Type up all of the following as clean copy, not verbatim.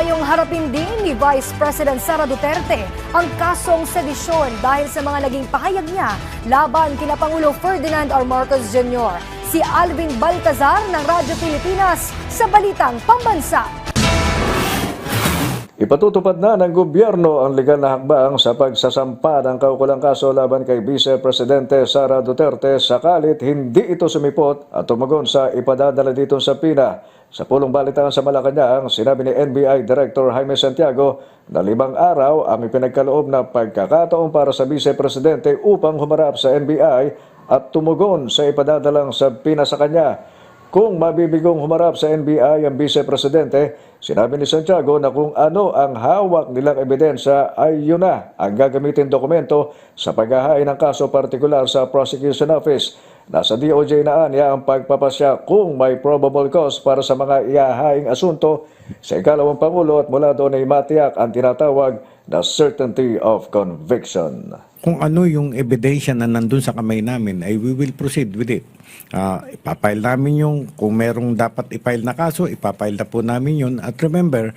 Isinayong harapin din ni Vice President Sara Duterte ang kasong sedisyon dahil sa mga naging pahayag niya laban kina Pangulo Ferdinand R. Marcos Jr. Si Alvin Baltazar ng Radyo Pilipinas sa Balitang Pambansa. Ipatutupad na ng gobyerno ang legal na hakbang sa pagsasampa ng kaukulang kaso laban kay Vice Presidente Sara Duterte sakalit hindi ito sumipot at tumagon sa ipadadala dito sa PINA. Sa pulong balitaan sa Malacanang, sinabi ni NBI Director Jaime Santiago na 5 araw ang ipinagkaloob na pagkakataon para sa Vice Presidente upang humarap sa NBI at tumugon sa ipadadalang sa PINA sa kanya. Kung mabibigong humarap sa NBI ang Vice Presidente, sinabi ni Santiago na kung ano ang hawak nilang ebidensya ay yun na ang gagamitin dokumento sa paghahain ng kaso partikular sa Prosecution Office. Nasa DOJ na anya ang pagpapasya kung may probable cause para sa mga ihahaing asunto sa ikalawang Pangulo at mula doon ay matiyak ang tinatawag na certainty of conviction. Kung ano yung ebidensya na nandun sa kamay namin, ay we will proceed with it. Ipapile namin yung, kung merong dapat ipile na kaso, ipapile na po namin yun. At remember,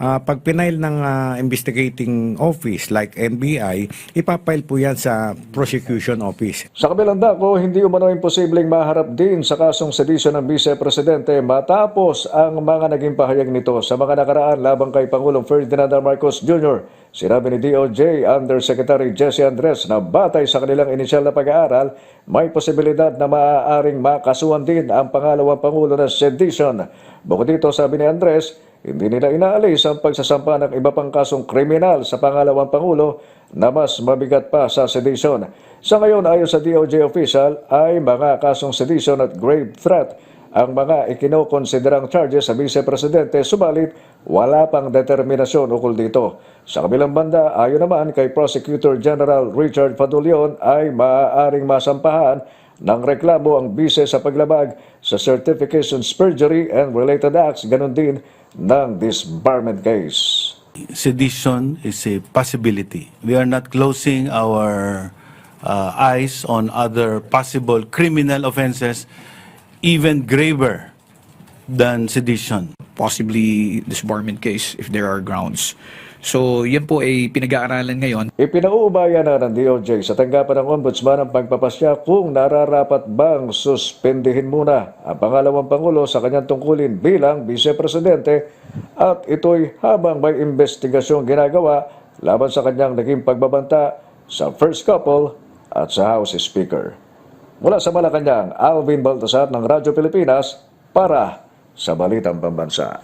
pag pinail ng investigating office like NBI, ipapile po yan sa prosecution office. Sa kabilang dako, hindi umano imposibleng maharap din sa kasong sedisyon ng Vice Presidente matapos ang mga naging pahayag nito sa mga nakaraan laban kay Pangulong Ferdinand R. Marcos Jr. Sinabi ni DOJ Undersecretary Jesse Andres na batay sa kanilang inisyal na pag-aaral, may posibilidad na maaaring makasuhan din ang pangalawang Pangulo na sedition. Bukod dito, sabi ni Andres, hindi nila inaalis ang pagsasampa ng iba pang kasong kriminal sa pangalawang Pangulo na mas mabigat pa sa sedition. Sa ngayon, ayon sa DOJ official, ay mga kasong sedition at grave threat ang mga ikinokonsiderang charges sa Vice Presidente, subalit wala pang determinasyon ukol dito. Sa kabilang banda, ayon naman kay Prosecutor General Richard Fadulion ay maaaring masampahan ng reklamo ang Vice sa paglabag sa certifications perjury and related acts, ganun din ng disbarment case. Sedition is a possibility. We are not closing our eyes on other possible criminal offenses even graver than sedition. Possibly disbarment case if there are grounds. So, yan po ay pinag-aaralan ngayon. Ipinauubaya na ng DOJ sa tanggapan ng Ombudsman ang pagpapasya kung nararapat bang suspendihin muna ang pangalawang Pangulo sa kanyang tungkulin bilang Vice Presidente at ito'y habang may investigasyong ginagawa laban sa kanyang naging pagbabanta sa first couple at sa House Speaker. Mula sa Malacanang, Alvin Baltazar ng Radyo Pilipinas para sa Balitang Pambansa.